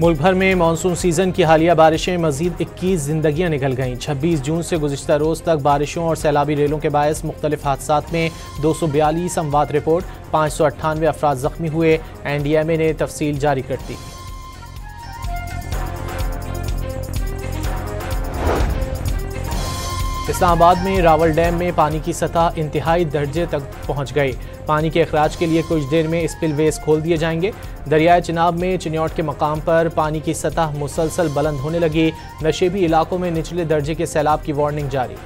मुल्क भर में मानसून सीजन की हालिया बारिशें मजीद 21 जिंदगियां निकल गईं। 26 जून से गुज़िश्ता रोज़ तक बारिशों और सैलाबी रेलों के बायस मुख्तलिफ हादसात में 242 अमवात रिपोर्ट, 598 अफराद ज़ख्मी हुए। NDMA ने तफसील जारी कर दी। इस्लामाबाद में रावल डैम में पानी की सतह इंतहाई दर्जे तक पहुंच गई। पानी के अखराज के लिए कुछ देर में स्पिलवेज खोल दिए जाएंगे। दरियाए चिनाब में चिन्यौट के मकाम पर पानी की सतह मुसलसल बुलंद होने लगी। नशेबी इलाकों में निचले दर्जे के सैलाब की वार्निंग जारी।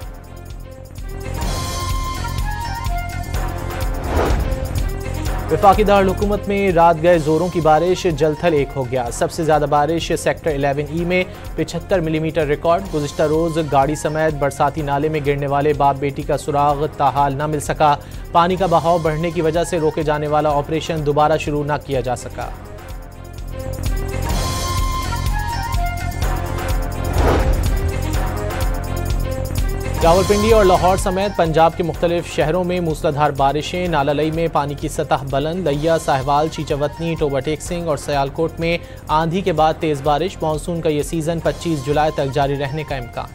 वफाकी दारुल-हुकूमत में रात गए जोरों की बारिश, जलथल एक हो गया। सबसे ज्यादा बारिश सेक्टर 11E में 75 मिलीमीटर रिकॉर्ड। गुज़िश्ता रोज गाड़ी समेत बरसाती नाले में गिरने वाले बाप बेटी का सुराग ताहाल न मिल सका। पानी का बहाव बढ़ने की वजह से रोके जाने वाला ऑपरेशन दोबारा शुरू न किया जा सका। रावलपिंडी और लाहौर समेत पंजाब के मुख्तलिफ शहरों में मूसलाधार बारिशें। नालालई में पानी की सतह बुलंद। लिया, साहिवाल, चीचावतनी, टोबा टेक सिंह और सयालकोट में आंधी के बाद तेज बारिश। मानसून का यह सीजन 25 जुलाई तक जारी रहने का इम्कान।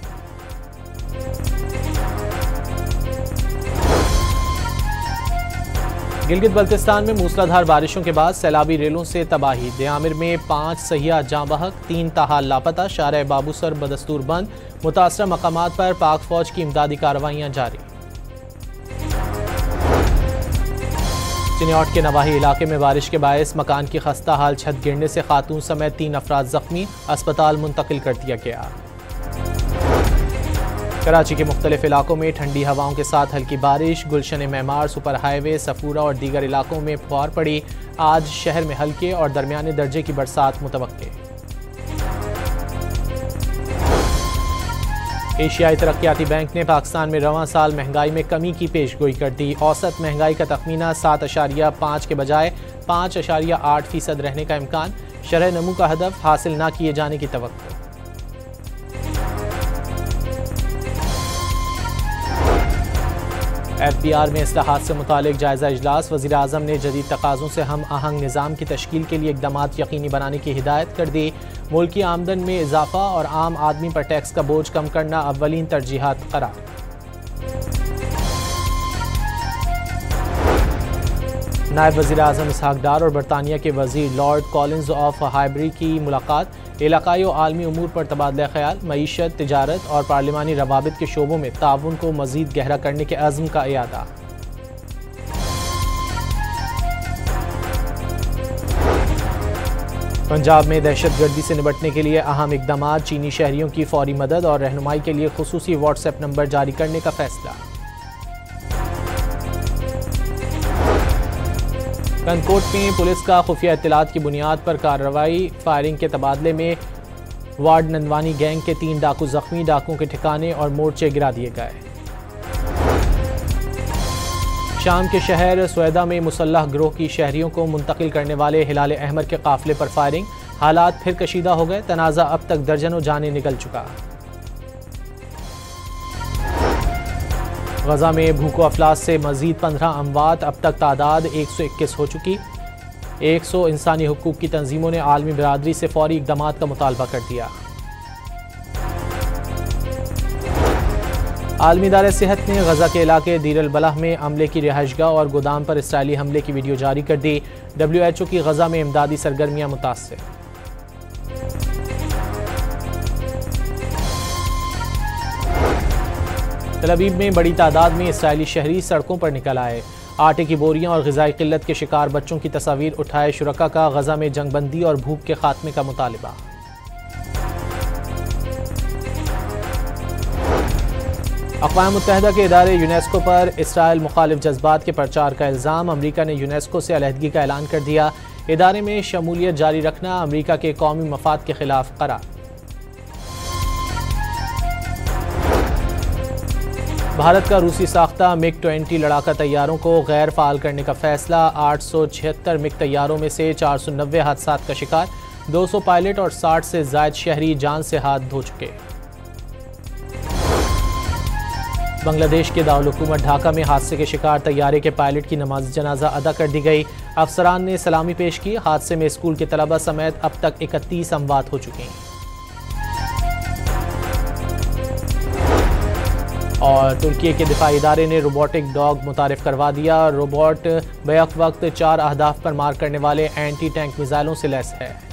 गिलगित बल्तिस्तान में मूसलाधार बारिशों के बाद सैलाबी रेलों से तबाही। देआमिर में 5 सहिया जाँ बहक, 3 ताहाल लापता। शारह बाबूसर बदस्तूर बंद। मुतासरा मकामात पर पाक फौज की इमदादी कार्रवाइयां जारी। चिन्यौट के नवाही इलाके में बारिश के बायस मकान की खस्ता हाल छत गिरने से खातून समेत 3 अफराद जख्मी, अस्पताल मुंतकिल कर दिया गया। कराची के मुख्तलिफ इलाकों में ठंडी हवाओं के साथ हल्की बारिश। गुलशन मेमार, सुपर हाईवे, सफूरा और दीगर इलाकों में फुहार पड़ी। आज शहर में हल्के और दरमियाने दर्जे की बरसात मुतवक्के। एशियाई तरक्याती बैंक ने पाकिस्तान में रवां साल महंगाई में कमी की पेशगोई कर दी। औसत महंगाई का तखमीना 7.5 के बजाय 5.8% रहने का इम्कान। शरह नमू का हदफ हासिल न किए जाने की तवक्को। FBR में इस्लाहात से मुतालिक जायजा इजलास। वज़ीर आज़म ने जदीद तकाज़ों से हम आहंग निज़ाम की तश्कील के लिए इक़दामात यकीनी बनाने की हिदायत कर दी। मुल्क की आमदन में इजाफा और आम आदमी पर टैक्स का बोझ कम करना अव्वलीन तरजीहात करार। नायब वज़ीर आज़म इसहाक डार और बरतानिया के वज़ीर लॉर्ड कॉलिंस ऑफ हाइबरी की मुलाकात। इलाकाई और आलमी उमूर पर तबादला ख्याल। मईशत, तिजारत और पार्लिमानी रवाबित के शोबों में ताउन को मज़ीद गहरा करने के अज़्म का इयादा। पंजाब में दहशतगर्दी से निपटने के लिए अहम इक़दामात। चीनी शहरियों की फौरी मदद और रहनुमाई के लिए खुसूसी व्हाट्सएप नंबर जारी करने का फैसला। कनकोट में पुलिस का खुफिया इत्तलात की बुनियाद पर कार्रवाई। फायरिंग के तबादले में वार्ड नंदवानी गैंग के 3 डाकू जख्मी। डाकुओं के ठिकाने और मोर्चे गिरा दिए गए। शाम के शहर स्वेदा में मुसल्लह गिरोह की शहरियों को मुंतकिल करने वाले हिलाल अहमर के काफिले पर फायरिंग। हालात फिर कशीदा हो गए। तनाज़ा अब तक दर्जनों जाने निकल चुका। गजा में भूख अफलास से मजीद 15 अमवात। अब तक तादाद 121 हो चुकी। 100 इंसानी हुकूक की तंजीमों ने आलमी बिरादरी से फौरी इक़दामात का मुतालबा कर दिया। आलमी इदारे सेहत ने गजा के इलाके दीर अल बलाह में अमले की रिहाइशगाह और गोदाम पर इसराइली हमले की वीडियो जारी कर दी। WHO की गजा में इमदादी सरगर्मियां मुतासर। तल अवीव में बड़ी तादाद में इसराइली शहरी सड़कों पर निकल आए। आटे की बोरियां और ग़िज़ाई किल्लत के शिकार बच्चों की तस्वीर उठाए शुरका का। गजा में जंगबंदी और भूख के खात्मे का मुतालिबा। अक़वाम मुत्तहिदा के इदारे यूनेस्को पर इसराइल मुखालिफ जज्बात के प्रचार का इल्ज़ाम। अमरीका ने यूनेस्को से अलहदगी का ऐलान कर दिया। इदारे में शमूलियत जारी रखना अमरीका के कौमी मफाद के खिलाफ करार। भारत का रूसी साख्ता MiG-20 लड़ाका तैयारों को गैर फ़ाल करने का फैसला। 876 MiG तैयारों में से 490 हादसात का शिकार। 200 पायलट और 60 से ज़ायद शहरी जान से हाथ धो चुके। बांग्लादेश के दारुल हुकूमत ढाका में हादसे के शिकार तैयारे के पायलट की नमाज जनाजा अदा कर दी गई। अफसरान ने सलामी पेश की। हादसे में स्कूल के तलबा समेत अब तक 31 अमवात हो चुके हैं। और तुर्की के दिफाई इदारे ने रोबोटिक डॉग मुतारिफ करवा दिया। रोबोट बैक वक्त 4 अहदाफ पर मार करने वाले एंटी टैंक मिसाइलों से लैस है।